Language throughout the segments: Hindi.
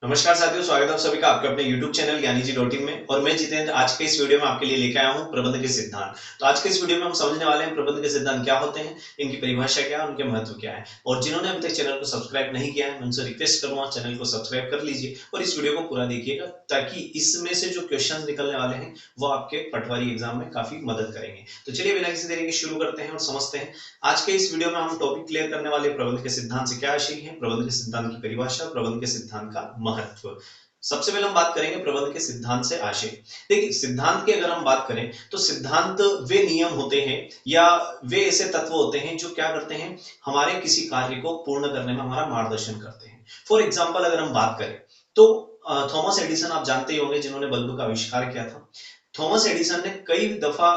नमस्कार साथियों, स्वागत है आप सभी का आपके अपने YouTube चैनल ज्ञानी जी डॉट इन में। और मैं जितेंद्र आज के इस वीडियो में आपके लिए लेके आया हूं प्रबंध के सिद्धांत। तो आज के इस वीडियो में हम समझने वाले हैं प्रबंध के सिद्धांत क्या होते हैं, इनकी परिभाषा क्या है, उनके महत्व क्या है। और जिन्होंने अभी तक चैनल को सब्सक्राइब नहीं किया है, मैं उनसे रिक्वेस्ट करूंगा चैनल को सब्सक्राइब कर लीजिए और इस वीडियो को पूरा देखिएगा, ताकि इसमें से जो क्वेश्चन निकलने वाले हैं वो आपके पटवारी एग्जाम में काफी मदद करेंगे। तो चलिए बिना किसी देरी के शुरू करते हैं और समझते हैं। आज के इस वीडियो में हम टॉपिक क्लियर करने वाले प्रबंध के सिद्धांत से क्या आशय है, प्रबंध के सिद्धांत की परिभाषा, प्रबंध के सिद्धांत का महत्व। सबसे पहले हम बात करेंगे प्रबंध के सिद्धांत से आशय। देखिए, सिद्धांत की अगर हम बात करें तो सिद्धांत वे नियम होते हैं या वे ऐसे तत्व होते हैं जो क्या करते हैं, हमारे किसी कार्य को पूर्ण करने में हमारा मार्गदर्शन करते हैं। फॉर एग्जाम्पल अगर हम बात करें तो थॉमस एडिसन आप जानते ही होंगे, जिन्होंने बल्ब का आविष्कार किया था। थॉमस एडिसन ने कई दफा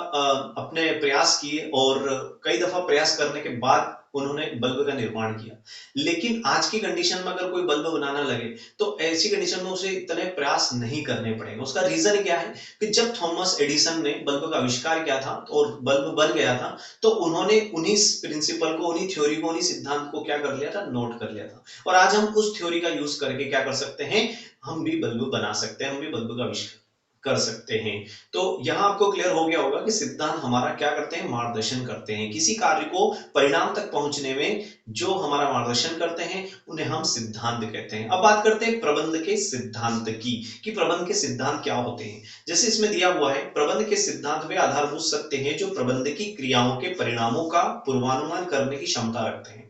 अपने प्रयास किए और कई दफा प्रयास करने के बाद उन्होंने बल्ब का निर्माण किया। लेकिन आज की कंडीशन में अगर कोई बल्ब बनाना लगे तो ऐसी कंडीशन में उसे इतने प्रयास नहीं करने पड़ेंगे। उसका रीजन क्या है कि जब थॉमस एडिसन ने बल्ब का आविष्कार किया था और बल्ब बन गया था, तो उन्होंने उन्हीं प्रिंसिपल को, उन्हीं थ्योरी को, उन्हीं सिद्धांत को क्या कर लिया था, नोट कर लिया था। और आज हम उस थ्योरी का यूज करके क्या कर सकते हैं, हम भी बल्ब बना सकते हैं, हम भी बल्ब का आविष्कार कर सकते हैं। तो यहां आपको क्लियर हो गया होगा कि सिद्धांत हमारा क्या करते हैं, मार्गदर्शन करते हैं। किसी कार्य को परिणाम तक पहुंचने में जो हमारा मार्गदर्शन करते हैं उन्हें हम सिद्धांत कहते हैं। अब बात करते हैं प्रबंध के सिद्धांत की, कि प्रबंध के सिद्धांत क्या होते हैं। जैसे इसमें दिया हुआ है, प्रबंध के सिद्धांत वे आधारभूत सत्य हैं जो प्रबंध की क्रियाओं के परिणामों का पूर्वानुमान करने की क्षमता रखते हैं।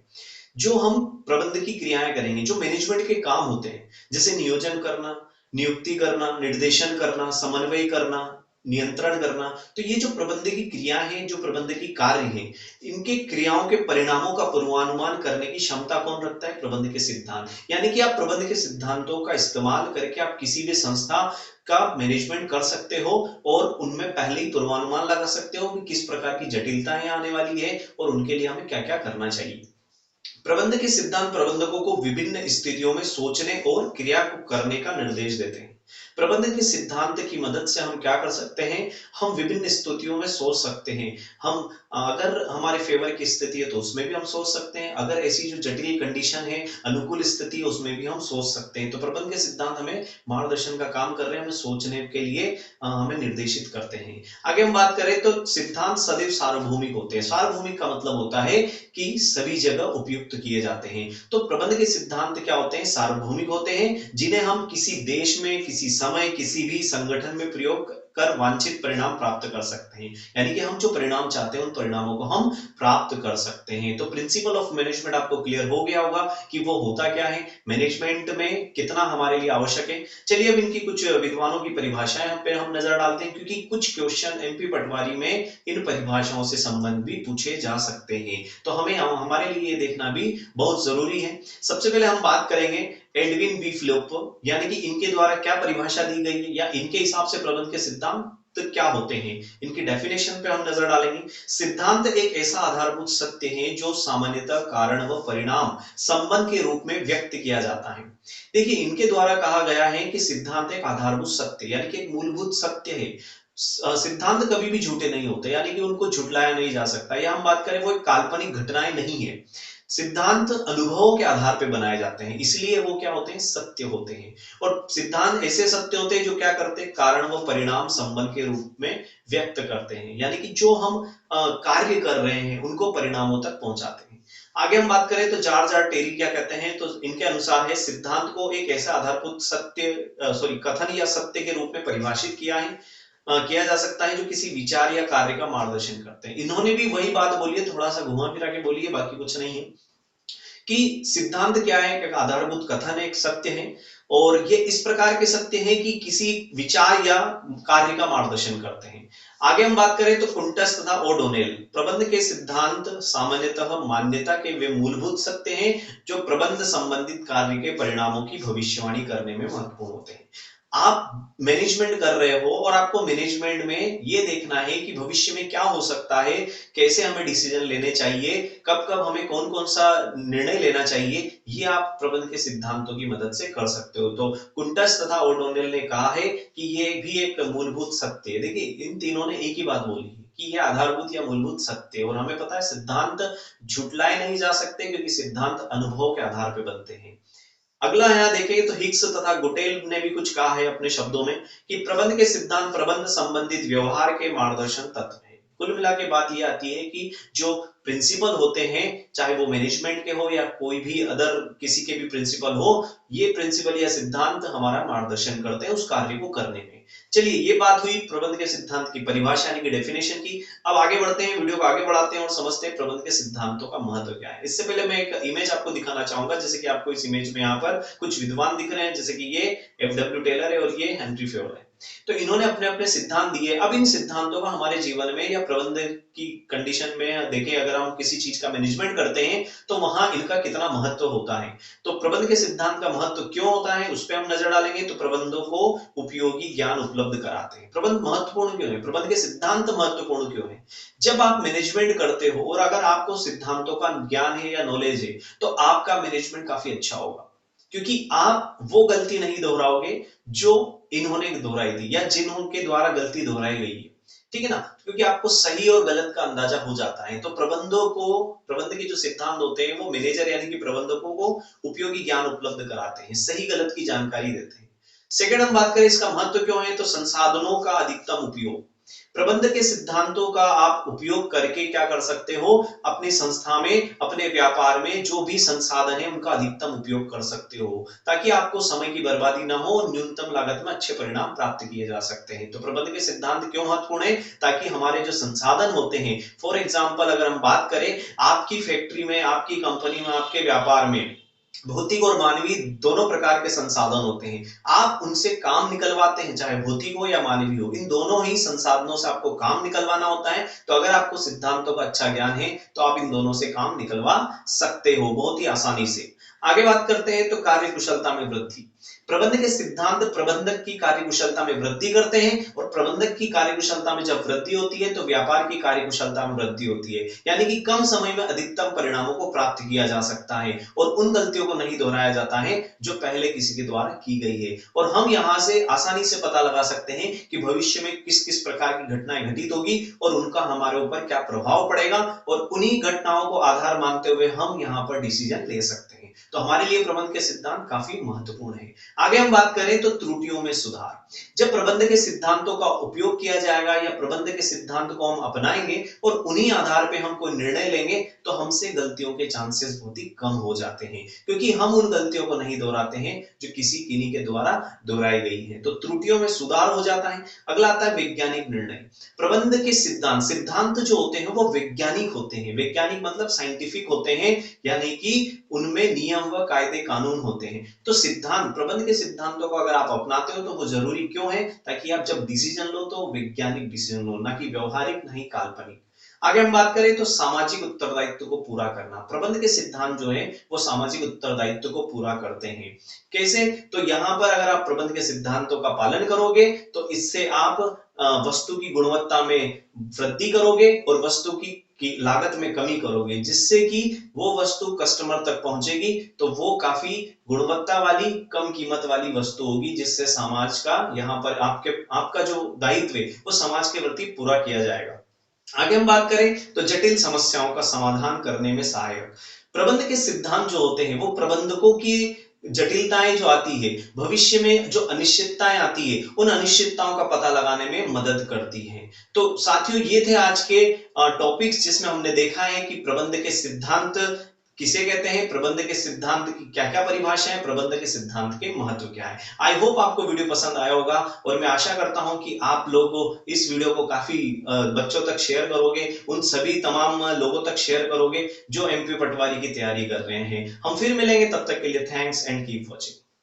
जो हम प्रबंध की क्रियाएं करेंगे, जो मैनेजमेंट के काम होते हैं, जैसे नियोजन करना, नियुक्ति करना, निर्देशन करना, समन्वय करना, नियंत्रण करना, तो ये जो प्रबंध की क्रिया है, जो प्रबंध की कार्य है, इनके क्रियाओं के परिणामों का पूर्वानुमान करने की क्षमता कौन रखता है, प्रबंध के सिद्धांत। यानी कि आप प्रबंध के सिद्धांतों का इस्तेमाल करके आप किसी भी संस्था का मैनेजमेंट कर सकते हो और उनमें पहले ही पूर्वानुमान लगा सकते हो कि किस प्रकार की जटिलताएं आने वाली है और उनके लिए हमें क्या क्या करना चाहिए। प्रबंध के सिद्धांत प्रबंधकों को विभिन्न स्थितियों में सोचने और क्रिया को करने का निर्देश देते हैं। प्रबंध के सिद्धांत की मदद से हम क्या कर सकते हैं, हम विभिन्न स्थितियों में सोच सकते हैं। हम अगर हमारे फेवर की स्थिति है तो उसमें भी हम सोच सकते हैं, अगर ऐसी जो जटिल कंडीशन है, अनुकूल स्थिति है, उसमें भी हम सोच सकते हैं। तो प्रबंध के सिद्धांत हमें मार्गदर्शन का काम कर रहे हैं, हमें सोचने के लिए हमें निर्देशित करते हैं। आगे हम बात करें तो सिद्धांत सदैव सार्वभौमिक होते हैं। सार्वभौमिक का मतलब होता है कि सभी जगह उपयुक्त किए जाते हैं। तो प्रबंध के सिद्धांत क्या होते हैं, सार्वभौमिक होते हैं, जिन्हें हम किसी देश में, किसी समय, किसी भी संगठन में प्रयोग कर वांछित परिणाम प्राप्त कर सकते हैं। यानी कि हम जो परिणाम चाहते हैं उन परिणामों को हम प्राप्त कर सकते हैं। तो प्रिंसिपल ऑफ मैनेजमेंट आपको क्लियर हो गया होगा कि वो होता क्या है, मैनेजमेंट में कितना हमारे लिए आवश्यक है। चलिए अब इनकी कुछ विद्वानों की परिभाषाएं पे हम नजर डालते हैं, क्योंकि कुछ क्वेश्चन एमपी पटवारी में इन परिभाषाओं से संबंध भी पूछे जा सकते हैं। तो हमें हमारे लिए ये देखना भी बहुत जरूरी है। सबसे पहले हम बात करेंगे एडविन बी फ्लोप, यानी कि इनके द्वारा क्या परिभाषा दी गई है या इनके हिसाब से प्रबंध के सिद्धांत तो क्या होते हैं, इनकी डेफिनेशन पे हम नजर डालेंगे। सिद्धांत एक ऐसा आधारभूत सत्य है जो सामान्यतः कारण व परिणाम संबंध के रूप में व्यक्त किया जाता है। देखिए, इनके द्वारा कहा गया है कि सिद्धांत एक आधारभूत सत्य यानी कि एक मूलभूत सत्य है। सिद्धांत कभी भी झूठे नहीं होते, यानी कि उनको झुटलाया नहीं जा सकता। या हम बात करें, वो एक काल्पनिक घटनाएं नहीं है। सिद्धांत अनुभवों के आधार पर बनाए जाते हैं, इसलिए वो क्या होते हैं, सत्य होते हैं। और सिद्धांत ऐसे सत्य होते हैं जो क्या करते हैं, कारण व परिणाम संबंध के रूप में व्यक्त करते हैं। यानी कि जो हम कार्य कर रहे हैं उनको परिणामों तक पहुंचाते हैं। आगे हम बात करें तो जॉर्ज आर टेरी क्या कहते हैं, तो इनके अनुसार है, सिद्धांत को एक ऐसा आधारभूत सत्य कथन या सत्य के रूप में परिभाषित किया जा सकता है जो किसी विचार या कार्य का मार्गदर्शन करते हैं। इन्होंने भी वही बात बोली है, थोड़ा सा घुमा फिरा के बोली है, बाकी कुछ नहीं है। कि सिद्धांत क्या है, एक आधारभूत कथन है, एक सत्य है, और ये इस प्रकार के सत्य है कि किसी विचार या कार्य का मार्गदर्शन करते हैं। आगे हम बात करें तो कुंटस तथा ओडोनेल, प्रबंध के सिद्धांत सामान्यतः मान्यता के वे मूलभूत सत्य हैं जो प्रबंध संबंधित कार्य के परिणामों की भविष्यवाणी करने में महत्वपूर्ण होते हैं। आप मैनेजमेंट कर रहे हो और आपको मैनेजमेंट में ये देखना है कि भविष्य में क्या हो सकता है, कैसे हमें डिसीजन लेने चाहिए, कब कब हमें कौन कौन सा निर्णय लेना चाहिए, ये आप प्रबंध के सिद्धांतों की मदद से कर सकते हो। तो कुंटस तथा ओडोनेल ने कहा है कि ये भी एक मूलभूत सत्य है। देखिए, इन तीनों ने एक ही बात बोली है कि ये आधारभूत या मूलभूत सत्य है, और हमें पता है सिद्धांत झुटलाए नहीं जा सकते, क्योंकि सिद्धांत अनुभव के आधार पर बनते हैं। अगला यहाँ देखें तो हिग्स तथा गुटेल ने भी कुछ कहा है अपने शब्दों में कि प्रबंध के सिद्धांत प्रबंध संबंधित व्यवहार के मार्गदर्शन तत्व है। कुल मिला के बात ये आती है कि जो प्रिंसिपल होते हैं, चाहे वो मैनेजमेंट के हो या कोई भी अदर किसी के भी प्रिंसिपल हो, ये प्रिंसिपल या सिद्धांत हमारा मार्गदर्शन करते हैं उस कार्य को करने में। चलिए, ये बात हुई प्रबंध के सिद्धांत की परिभाषा यानी कि डेफिनेशन की। अब आगे बढ़ते हैं, वीडियो को आगे बढ़ाते हैं और समझते हैं प्रबंध के सिद्धांतों का महत्व क्या है। इससे पहले मैं एक इमेज आपको दिखाना चाहूंगा, जैसे कि आपको इस इमेज में यहाँ पर कुछ विद्वान दिख रहे हैं, जैसे कि ये एफ.डब्ल्यू. टेलर है और ये हेनरी फेयोल है। तो इन्होंने अपने अपने सिद्धांत दिए। अब इन सिद्धांतों का हमारे जीवन में या प्रबंध की कंडीशन में देखें, अगर हम किसी चीज का मैनेजमेंट करते हैं तो वहां इनका कितना महत्व होता है। तो प्रबंध के सिद्धांत का महत्व क्यों होता है उस पर हम नजर डालेंगे। तो प्रबंधों को उपयोगी ज्ञान उपलब्ध कराते हैं। प्रबंध महत्वपूर्ण क्यों है, प्रबंध के सिद्धांत महत्वपूर्ण क्यों है। जब आप मैनेजमेंट करते हो और अगर आपको सिद्धांतों का ज्ञान है या नॉलेज है तो आपका मैनेजमेंट काफी अच्छा होगा, क्योंकि आप वो गलती नहीं दोहराओगे जो इन्होंने दोहराई थी या जिनके द्वारा गलती दोहराई गई है, ठीक है ना। क्योंकि आपको सही और गलत का अंदाजा हो जाता है। तो प्रबंध के जो सिद्धांत होते हैं वो मैनेजर यानी कि प्रबंधकों को उपयोगी ज्ञान उपलब्ध कराते हैं, सही गलत की जानकारी देते हैं। सेकंड हम बात करें इसका महत्व क्यों है, तो संसाधनों का अधिकतम उपयोग। प्रबंध के सिद्धांतों का आप उपयोग करके क्या कर सकते हो, अपनी संस्था में, अपने व्यापार में जो भी संसाधन है उनका अधिकतम उपयोग कर सकते हो, ताकि आपको समय की बर्बादी ना हो और न्यूनतम लागत में अच्छे परिणाम प्राप्त किए जा सकते हैं। तो प्रबंध के सिद्धांत क्यों महत्वपूर्ण है, ताकि हमारे जो संसाधन होते हैं, फॉर एग्जाम्पल अगर हम बात करें आपकी फैक्ट्री में, आपकी कंपनी में, आपके व्यापार में भौतिक और मानवीय दोनों प्रकार के संसाधन होते हैं। आप उनसे काम निकलवाते हैं, चाहे भौतिक हो या मानवीय हो, इन दोनों ही संसाधनों से आपको काम निकलवाना होता है। तो अगर आपको सिद्धांतों का अच्छा ज्ञान है तो आप इन दोनों से काम निकलवा सकते हो बहुत ही आसानी से। आगे बात करते हैं तो कार्य कुशलता में वृद्धि। प्रबंध के सिद्धांत प्रबंधक की कार्यकुशलता में वृद्धि करते हैं और प्रबंधक की कार्यकुशलता में जब वृद्धि होती है तो व्यापार की कार्यकुशलता में वृद्धि होती है, यानी कि कम समय में अधिकतम परिणामों को प्राप्त किया जा सकता है और उन गलतियों को नहीं दोहराया जाता है जो पहले किसी के द्वारा की गई है। और हम यहाँ से आसानी से पता लगा सकते हैं कि भविष्य में किस किस प्रकार की घटनाएं घटित होगी और उनका हमारे ऊपर क्या प्रभाव पड़ेगा, और उन्हीं घटनाओं को आधार मानते हुए हम यहाँ पर डिसीजन ले सकते हैं। तो हमारे लिए प्रबंध के सिद्धांत काफी महत्वपूर्ण है। आगे हम बात करें तो त्रुटियों में सुधार। जब प्रबंध के सिद्धांतों का उपयोग किया जाएगा या प्रबंध के सिद्धांत को हम अपनाएंगे और उन्हीं आधार पे हम कोई निर्णय लेंगे तो हमसे गलतियों के चांसेस बहुत ही कम हो जाते हैं, क्योंकि हम उन गलतियों को नहीं दोहराते हैं जो किसी किन्हीं के द्वारा दोहराई गई है। तो त्रुटियों में सुधार हो जाता है। अगला आता है वैज्ञानिक निर्णय। प्रबंध के सिद्धांत जो होते हैं वो वैज्ञानिक होते हैं। वैज्ञानिक मतलब साइंटिफिक होते हैं, यानी कि उनमें नियम व कायदे कानून होते हैं। तो सिद्धांत, प्रबंध के सिद्धांतों को अगर आप अपनाते हो तो वो जरूरी क्यों है, ताकि आप जब डिसीजन लो तो वैज्ञानिक डिसीजन लो, ना कि व्यवहारिक, नहीं काल्पनिक। आगे हम बात करें तो सामाजिक उत्तरदायित्व को पूरा करना। प्रबंध के सिद्धांत जो है वो सामाजिक उत्तरदायित्व को पूरा करते हैं। कैसे, तो यहाँ पर अगर आप प्रबंध के सिद्धांतों का पालन करोगे तो इससे आप वस्तु की गुणवत्ता में वृद्धि करोगे और वस्तु की लागत में कमी करोगे, जिससे कि वो वस्तु कस्टमर तक पहुंचेगी तो वो काफी गुणवत्ता वाली, कम कीमत वाली वस्तु होगी, जिससे समाज का यहाँ पर आपका जो दायित्व है वो समाज के प्रति पूरा किया जाएगा। आगे हम बात करें तो जटिल समस्याओं का समाधान करने में सहायक। प्रबंध के सिद्धांत जो होते हैं वो प्रबंधकों की जटिलताएं जो आती है, भविष्य में जो अनिश्चितताएं आती है, उन अनिश्चितताओं का पता लगाने में मदद करती हैं। तो साथियों, ये थे आज के टॉपिक्स जिसमें हमने देखा है कि प्रबंध के सिद्धांत किसे कहते हैं, प्रबंध के सिद्धांत की क्या क्या परिभाषा है, प्रबंध के सिद्धांत के महत्व क्या है। आई होप आपको वीडियो पसंद आया होगा और मैं आशा करता हूं कि आप लोग इस वीडियो को काफी बच्चों तक शेयर करोगे, उन सभी तमाम लोगों तक शेयर करोगे जो एमपी पटवारी की तैयारी कर रहे हैं। हम फिर मिलेंगे, तब तक के लिए थैंक्स एंड कीप वॉचिंग।